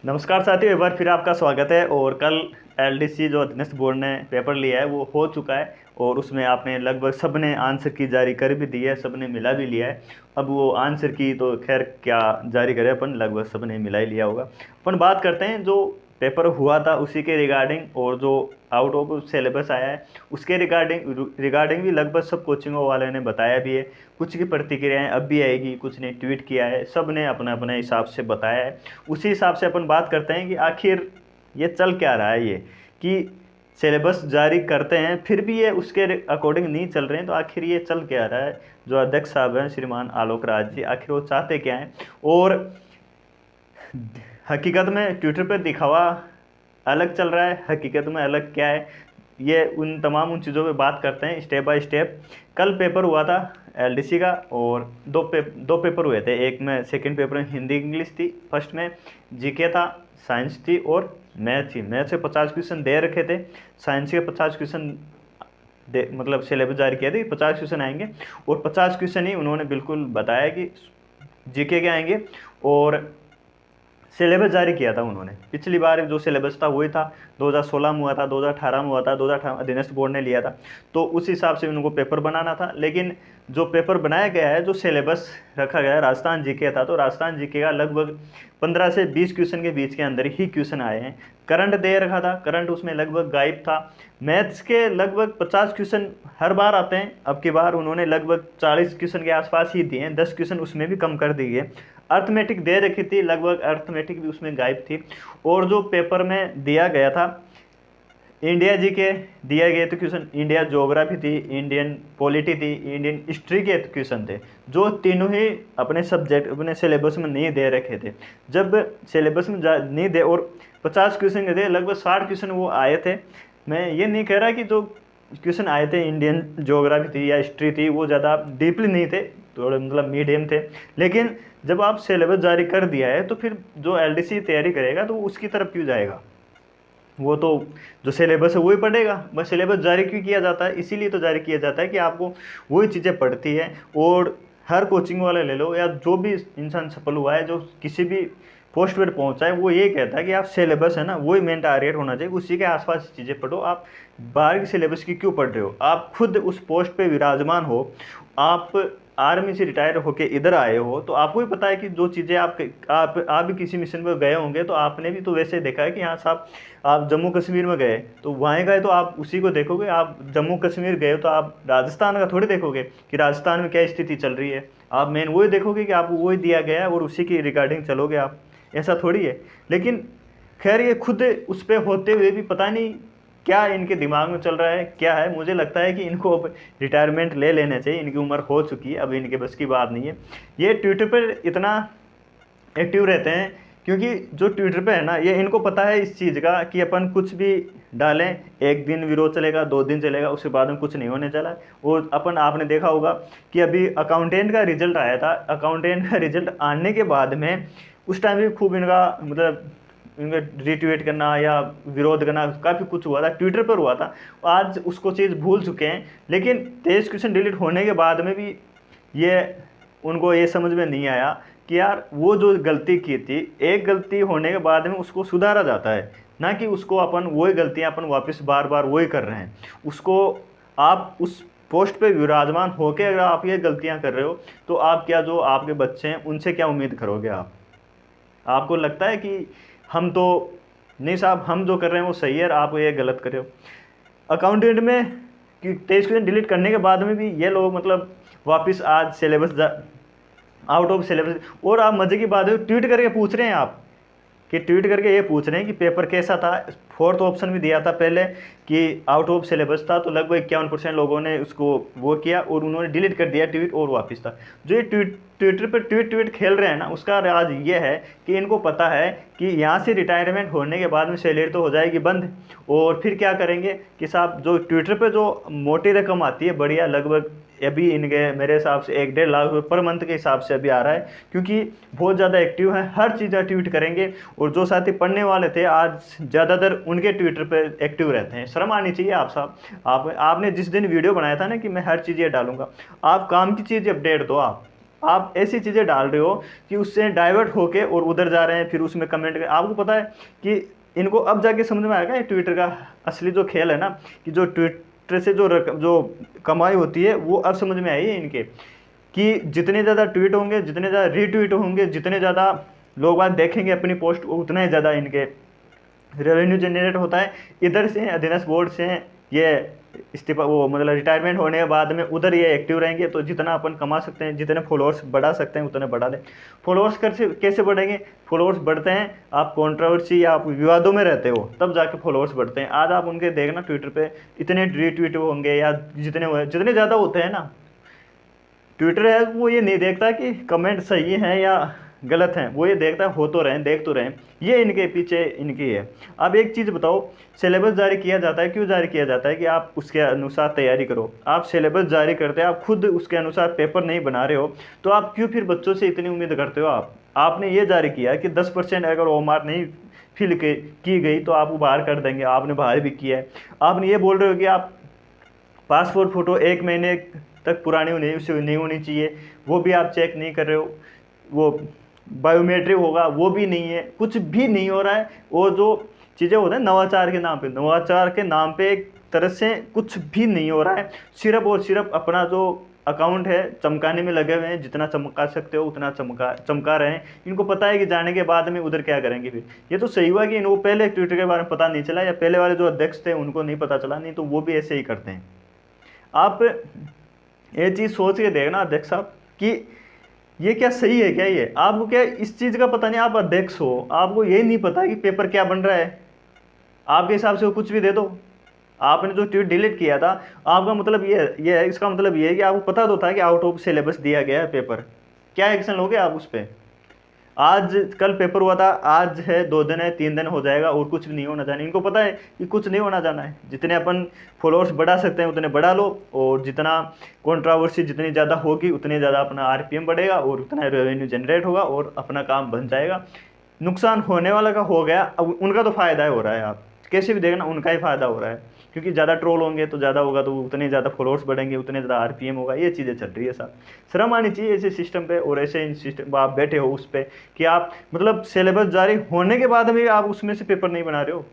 नमस्कार साथियों, एक बार फिर आपका स्वागत है। और कल एलडीसी जो अधीनस्थ बोर्ड ने पेपर लिया है वो हो चुका है और उसमें आपने लगभग सब ने आंसर की जारी कर भी दी है, सब ने मिला भी लिया है। अब वो आंसर की तो खैर क्या जारी करे, अपन लगभग सब ने मिला ही लिया होगा। अपन बात करते हैं जो पेपर हुआ था उसी के रिगार्डिंग, और जो आउट ऑफ सिलेबस आया है उसके रिगार्डिंग भी लगभग सब कोचिंगों वाले ने बताया भी है। कुछ की प्रतिक्रियाएं अब भी आएगी, कुछ ने ट्वीट किया है, सब ने अपने अपने हिसाब से बताया है। उसी हिसाब से अपन बात करते हैं कि आखिर ये चल क्या रहा है, ये कि सिलेबस जारी करते हैं फिर भी ये उसके अकॉर्डिंग नहीं चल रहे हैं, तो आखिर ये चल क्या रहा है। जो अध्यक्ष साहब हैं श्रीमान आलोक राज जी, आखिर वो चाहते क्या हैं। और हकीकत में ट्विटर पर दिखावा अलग चल रहा है, हकीकत में अलग क्या है, ये उन चीज़ों पे बात करते हैं स्टेप बाय स्टेप। कल पेपर हुआ था एलडीसी का और दो पेपर हुए थे। एक में सेकंड पेपर में हिंदी इंग्लिश थी, फर्स्ट में जीके था, साइंस थी और मैथ थी। मैथ से 50 क्वेश्चन दे रखे थे, साइंस के 50 क्वेश्चन मतलब सिलेबस जारी किया था 50 क्वेश्चन आएंगे, और 50 क्वेश्चन ही उन्होंने बिल्कुल बताया कि जीके के आएंगे। और सिलेबस जारी किया था उन्होंने। पिछली बार जो सिलेबस था वही था, 2016 में हुआ था, 2018 में हुआ था, 2018 अधीनस्थ बोर्ड ने लिया था, तो उस हिसाब से उनको पेपर बनाना था। लेकिन जो पेपर बनाया गया है, जो सिलेबस रखा गया है, राजस्थान जीके था, तो राजस्थान जीके का लगभग 15 से 20 क्वेश्चन के बीच के अंदर ही क्वेश्चन आए हैं। करंट दे रखा था, करंट उसमें लगभग गायब था। मैथ्स के लगभग 50 क्वेश्चन हर बार आते हैं, अब की बार उन्होंने लगभग 40 क्वेश्चन के आसपास ही दिए हैं, 10 क्वेश्चन उसमें भी कम कर दिए। अर्थमेटिक दे रखी थी, लगभग अर्थमेटिक भी उसमें गायब थी। और जो पेपर में दिया गया था इंडिया जी के दिए गए थे क्वेश्चन, इंडिया ज्योग्राफी थी, इंडियन पॉलिटी थी, इंडियन हिस्ट्री के क्वेश्चन थे, जो तीनों ही अपने सब्जेक्ट अपने सिलेबस में नहीं दे रखे थे। जब सिलेबस में नहीं दे और 50 क्वेश्चन थे, लगभग 60 क्वेश्चन वो आए थे। मैं ये नहीं कह रहा कि जो क्वेश्चन आए थे इंडियन ज्योग्राफी थी या हिस्ट्री थी वो ज़्यादा डीपली नहीं थे, थोड़े मतलब मीडियम थे। लेकिन जब आप सिलेबस जारी कर दिया है तो फिर जो एलडीसी तैयारी करेगा तो उसकी तरफ क्यों जाएगा, वो तो जो सिलेबस है वही पढ़ेगा। बस सिलेबस जारी क्यों किया जाता है, इसीलिए तो जारी किया जाता है कि आपको वही चीज़ें पढ़ती है। और हर कोचिंग वाले ले लो या जो भी इंसान सफल हुआ है, जो किसी भी पोस्ट पर पहुंचा है, वो ये कहता है कि आप सिलेबस है ना वही मेन टारगेट होना चाहिए, उसी के आसपास चीज़ें पढ़ो। आप बाहर की सिलेबस की क्यों पढ़ रहे हो, आप खुद उस पोस्ट पे विराजमान हो, आप आर्मी से रिटायर होके इधर आए हो, तो आपको भी पता है कि जो चीज़ें आप भी किसी मिशन पर गए होंगे, तो आपने भी तो वैसे देखा है कि हाँ साहब आप जम्मू कश्मीर में गए तो वहाँ गए तो आप उसी को देखोगे। आप जम्मू कश्मीर गए तो आप राजस्थान का थोड़ी देखोगे कि राजस्थान में क्या स्थिति चल रही है, आप मेन वही देखोगे कि आपको वही दिया गया है और उसी की रिगार्डिंग चलोगे आप, ऐसा थोड़ी है। लेकिन खैर ये खुद उस पर होते हुए भी पता नहीं क्या इनके दिमाग में चल रहा है, क्या है। मुझे लगता है कि इनको अब रिटायरमेंट ले लेना चाहिए, इनकी उम्र हो चुकी है, अब इनके बस की बात नहीं है। ये ट्विटर पर इतना एक्टिव रहते हैं क्योंकि जो ट्विटर पे है ना, ये इनको पता है इस चीज़ का कि अपन कुछ भी डालें, एक दिन विरोध चलेगा, 2 दिन चलेगा, उसके बाद में कुछ नहीं होने चला। और अपन आपने देखा होगा कि अभी अकाउंटेंट का रिजल्ट आया था, अकाउंटेंट का रिजल्ट आने के बाद में उस टाइम भी खूब इनका मतलब इनका रिट्वीट करना या विरोध करना काफ़ी कुछ हुआ था, ट्विटर पर हुआ था। आज उसको चीज़ भूल चुके हैं। लेकिन 23 क्वेश्चन डिलीट होने के बाद में भी ये उनको ये समझ में नहीं आया कि यार वो जो गलती की थी, एक गलती होने के बाद में उसको सुधारा जाता है, ना कि उसको अपन वही गलतियां अपन वापस बार बार वही कर रहे हैं। उसको आप उस पोस्ट पे विराजमान होकर अगर आप ये गलतियां कर रहे हो तो आप क्या जो आपके बच्चे हैं उनसे क्या उम्मीद करोगे आप। आपको लगता है कि हम तो नहीं साहब, हम जो कर रहे हैं वो सही है और आप ये गलत कर रहे हो। अकाउंटेंट में कि 23 क्वेश्चन डिलीट करने के बाद में भी ये लोग मतलब वापस आज सिलेबस आउट ऑफ सिलेबस। और आप मजे की बात है ट्वीट करके पूछ रहे हैं आप, कि ट्वीट करके ये पूछ रहे हैं कि पेपर कैसा था। 4th ऑप्शन भी दिया था पहले कि आउट ऑफ सिलेबस था, तो लगभग 51% लोगों ने उसको वो किया और उन्होंने डिलीट कर दिया ट्वीट और वापस था। जो ये ट्विटर पर ट्वीट खेल रहे हैं ना, उसका राज ये है कि इनको पता है कि यहाँ से रिटायरमेंट होने के बाद में सैलरी तो हो जाएगी बंद, और फिर क्या करेंगे कि साहब जो ट्विटर पे जो मोटी रकम आती है बढ़िया, लगभग अभी इनके मेरे हिसाब से 1-1.5 लाख रुपये पर मंथ के हिसाब से अभी आ रहा है, क्योंकि बहुत ज़्यादा एक्टिव हैं, हर चीज़ ट्वीट करेंगे। और जो साथी पढ़ने वाले थे आज ज़्यादातर उनके ट्विटर पे एक्टिव रहते हैं। शर्म आनी चाहिए आप साहब। आपने जिस दिन वीडियो बनाया था ना कि मैं हर चीज़ ये डालूंगा, आप काम की चीज़ अपडेट दो। आप आप ऐसी चीज़ें डाल रहे हो कि उससे डाइवर्ट होके और उधर जा रहे हैं, फिर उसमें कमेंट कर। आपको पता है कि इनको अब जाके समझ में आएगा ट्विटर का असली जो खेल है ना, कि जो ट्विटर से जो कमाई होती है वो अब समझ में आई है इनके, कि जितने ज़्यादा ट्वीट होंगे, जितने ज़्यादा रीट्वीट होंगे, जितने ज़्यादा लोग बात देखेंगे अपनी पोस्ट, उतना ही ज़्यादा इनके रेवेन्यू जनरेट होता है। इधर से अधीनस्थ बोर्ड से ये इस्तीफा, वो मतलब रिटायरमेंट होने के बाद में उधर ये एक्टिव रहेंगे, तो जितना अपन कमा सकते हैं, जितने फॉलोअर्स बढ़ा सकते हैं उतने बढ़ा दें। फॉलोअर्स कैसे बढ़ेंगे? फॉलोअर्स बढ़ते हैं आप कंट्रोवर्सी या आप विवादों में रहते हो, तब जाके फॉलोअर्स बढ़ते हैं। आज आप उनके देखना ट्विटर पे इतने रीट्वीट होंगे या जितने ज़्यादा होते हैं ना, ट्विटर है वो ये नहीं देखता कि कमेंट सही हैं या गलत हैं, वो ये देखता है हो तो रहें, देख तो रहें। ये इनके पीछे इनकी है। अब एक चीज़ बताओ, सिलेबस जारी किया जाता है, क्यों जारी किया जाता है? कि आप उसके अनुसार तैयारी करो। आप सिलेबस जारी करते हैं, आप खुद उसके अनुसार पेपर नहीं बना रहे हो, तो आप क्यों फिर बच्चों से इतनी उम्मीद करते हो? आपने ये जारी किया कि 10% अगर ओमार नहीं फिल की गई तो आप वो बाहर कर देंगे, आपने बाहर भी किया है। आपने ये बोल रहे हो कि आप पासपोर्ट फ़ोटो 1 महीने तक पुरानी नहीं होनी चाहिए, वो भी आप चेक नहीं कर रहे हो। वो बायोमेट्रिक होगा, वो भी नहीं है, कुछ भी नहीं हो रहा है। वो जो चीज़ें होते हैं नवाचार के नाम पे एक तरह से कुछ भी नहीं हो रहा है। सिर्फ और सिर्फ अपना जो अकाउंट है चमकाने में लगे हुए हैं, जितना चमका सकते हो उतना चमका रहे हैं। इनको पता है कि जाने के बाद में उधर क्या करेंगे फिर। ये तो सही हुआ कि इनको पहले ट्विटर के बारे में पता नहीं चला, या पहले वाले जो अध्यक्ष थे उनको नहीं पता चला, नहीं तो वो भी ऐसे ही करते हैं। आप ये चीज़ सोच के देखना अध्यक्ष साहब कि ये क्या सही है क्या? ये आपको क्या इस चीज़ का पता नहीं? आप अध्यक्ष हो, आपको ये नहीं पता कि पेपर क्या बन रहा है? आपके हिसाब से वो कुछ भी दे दो। आपने जो ट्वीट डिलीट किया था, आपका मतलब ये है, इसका मतलब ये है कि आपको पता तो था कि आउट ऑफ सिलेबस दिया गया है पेपर। क्या एक्शन लोगे आप उस पर? आज कल पेपर हुआ था, आज है 2 दिन है, 3 दिन हो जाएगा और कुछ भी नहीं होना जाना। इनको पता है कि कुछ नहीं होना जाना है। जितने अपन फॉलोअर्स बढ़ा सकते हैं उतने बढ़ा लो, और जितना कंट्रोवर्सी जितनी ज़्यादा होगी उतनी ज़्यादा अपना आरपीएम बढ़ेगा और उतना रेवेन्यू जनरेट होगा और अपना काम बन जाएगा। नुकसान होने वाला का हो गया, अब उनका तो फ़ायदा हो रहा है। आप कैसे भी देखना उनका ही फ़ायदा हो रहा है, क्योंकि ज़्यादा ट्रोल होंगे तो ज़्यादा होगा, तो उतने ज़्यादा फॉलोअर्स बढ़ेंगे, उतने ज़्यादा आरपीएम होगा। ये चीज़ें चल रही है साहब। शर्म आनी चाहिए ऐसे सिस्टम पे, और ऐसे सिस्टम आप बैठे हो उस पर कि आप मतलब सिलेबस जारी होने के बाद भी आप उसमें से पेपर नहीं बना रहे हो।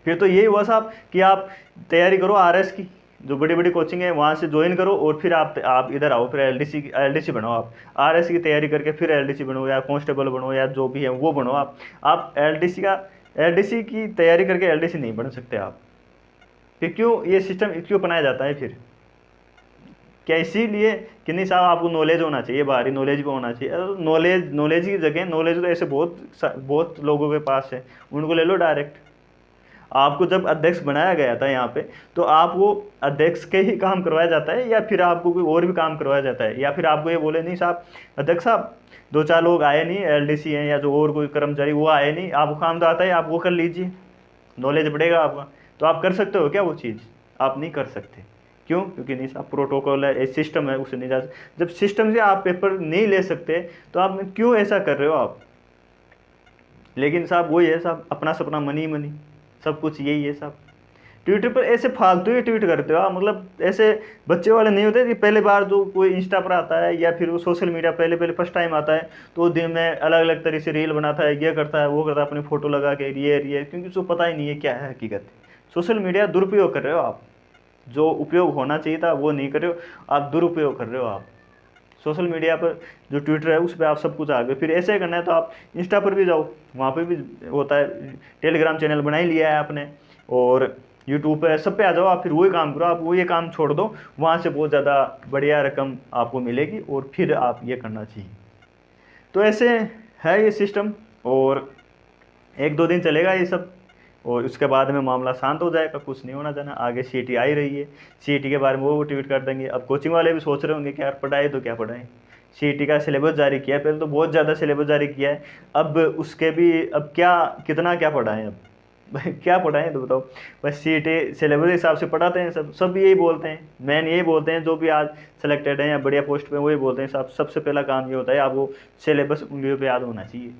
फिर तो यही हुआ साहब कि आप तैयारी करो आरएस की, जो बड़ी बड़ी कोचिंग है वहाँ से ज्वाइन करो, और फिर आप इधर आओ, फिर एलडीसी बनो। आप आरएस की तैयारी करके फिर एलडीसी बनो, या कांस्टेबल बनो, या जो भी है वो बनो। आप एलडीसी की तैयारी करके एलडीसी नहीं बन सकते आप। फिर क्यों ये सिस्टम क्यों बनाया जाता है फिर? क्या इसीलिए कि नहीं साहब आपको नॉलेज होना चाहिए, बाहरी नॉलेज भी होना चाहिए? नॉलेज की जगह, नॉलेज तो ऐसे बहुत लोगों के पास है, उनको ले लो डायरेक्ट। आपको जब अध्यक्ष बनाया गया था यहाँ पे, तो आप वो अध्यक्ष के ही काम करवाया जाता है, या फिर आपको कोई और भी काम करवाया जाता है? या फिर आपको ये बोले नहीं साहब अध्यक्ष साहब 2-4 लोग आए नहीं, एलडीसी हैं या जो और कोई कर्मचारी वो आए नहीं, आपको काम तो आता है, आप वो कर लीजिए, नॉलेज बढ़ेगा आपका। तो आप कर सकते हो क्या वो चीज़? आप नहीं कर सकते। क्यों? क्योंकि नहीं साहब प्रोटोकॉल है, एक सिस्टम है, उसे नहीं जा सकते। जब सिस्टम से आप पेपर नहीं ले सकते तो आप क्यों ऐसा कर रहे हो आप? लेकिन साहब वही है साहब, अपना सपना मनी, सब कुछ यही है साहब। ट्विटर पर ऐसे फालतू ही ट्वीट करते हो आप, मतलब ऐसे बच्चे वाले नहीं होते कि पहले बार जो कोई इंस्टा पर आता है या फिर वो सोशल मीडिया पहले फर्स्ट टाइम आता है, तो दिन में अलग अलग तरह से रील बनाता है, ये करता है वो करता है, अपनी फ़ोटो लगा के ये, क्योंकि उसको पता ही नहीं है क्या है हकीकत। सोशल मीडिया दुरुपयोग कर रहे हो आप, जो उपयोग होना चाहिए था वो नहीं कर रहे हो आप, दुरुपयोग कर रहे हो आप। सोशल मीडिया पर जो ट्विटर है उस पर आप सब कुछ आ गए, फिर ऐसे करना है तो आप इंस्टा पर भी जाओ, वहाँ पे भी होता है। टेलीग्राम चैनल बना ही लिया है आपने, और यूट्यूब पे सब पे आ जाओ आप, फिर वही काम करो। आप वो ये काम छोड़ दो, वहाँ से बहुत ज़्यादा बढ़िया रकम आपको मिलेगी, और फिर आप ये करना चाहिए। तो ऐसे है ये सिस्टम, और 1-2 दिन चलेगा ये सब, और उसके बाद में मामला शांत हो जाएगा, कुछ नहीं होना जाना। आगे सीटी आ ही रही है, सीटी के बारे में वो ट्वीट कर देंगे। अब कोचिंग वाले भी सोच रहे होंगे कि यार पढ़ाए तो क्या पढ़ाएं, सीटी का सिलेबस जारी किया, पहले तो बहुत ज़्यादा सिलेबस जारी किया है, अब उसके भी अब क्या पढ़ाएं अब क्या पढ़ाएं तो बताओ। बस सीटी सिलेबस के हिसाब से पढ़ाते हैं, सब यही बोलते हैं, मैन यही बोलते हैं, जो भी आज सेलेक्टेड हैं या बढ़िया पोस्ट पे वही बोलते हैं साहब, सबसे पहला काम ये होता है आपको सिलेबस उंगलियों पे याद होना चाहिए।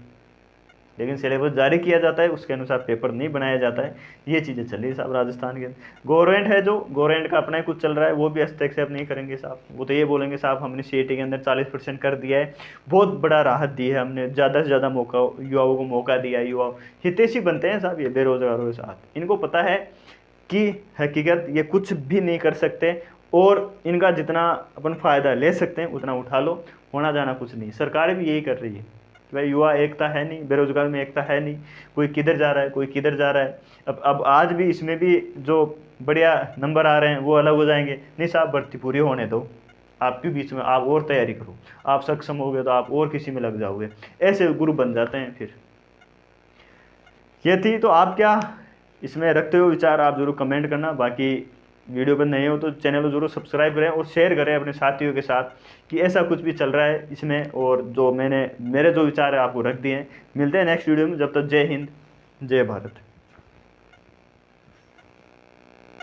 लेकिन सिलेबस जारी किया जाता है, उसके अनुसार पेपर नहीं बनाया जाता है। ये चीज़ें चल रही है साहब राजस्थान के। गवर्नमेंट है जो गवर्नमेंट का अपना ही कुछ चल रहा है, वो भी हस्तक्षेप नहीं करेंगे साहब। वो तो ये बोलेंगे साहब हमने सीईटी के अंदर 40% कर दिया है, बहुत बड़ा राहत दी है हमने, ज़्यादा से ज़्यादा मौका युवाओं को मौका दिया है। युवा हितैषी बनते हैं साहब ये बेरोजगारों के साथ। इनको पता है कि हकीकत ये कुछ भी नहीं कर सकते, और इनका जितना अपन फ़ायदा ले सकते हैं उतना उठा लो, होना जाना कुछ नहीं। सरकार भी यही कर रही है कि भाई युवा एकता है नहीं, बेरोजगार में एकता है नहीं, कोई किधर जा रहा है, कोई किधर जा रहा है। अब आज भी इसमें भी जो बढ़िया नंबर आ रहे हैं वो अलग हो जाएंगे, नहीं साहब भर्ती पूरी होने दो, आपके बीच में आप और तैयारी करो, आप सक्षम हो गए तो आप और किसी में लग जाओगे, ऐसे ग्रुप बन जाते हैं फिर। ये थी, तो आप क्या इसमें रखते हो विचार, आप जरूर कमेंट करना। बाकी वीडियो पर नए हो तो चैनल को जरूर सब्सक्राइब करें और शेयर करें अपने साथियों के साथ कि ऐसा कुछ भी चल रहा है इसमें, और जो मेरे जो विचार है आपको रख दिए हैं। मिलते हैं नेक्स्ट वीडियो में, जब तक जय हिंद जय भारत।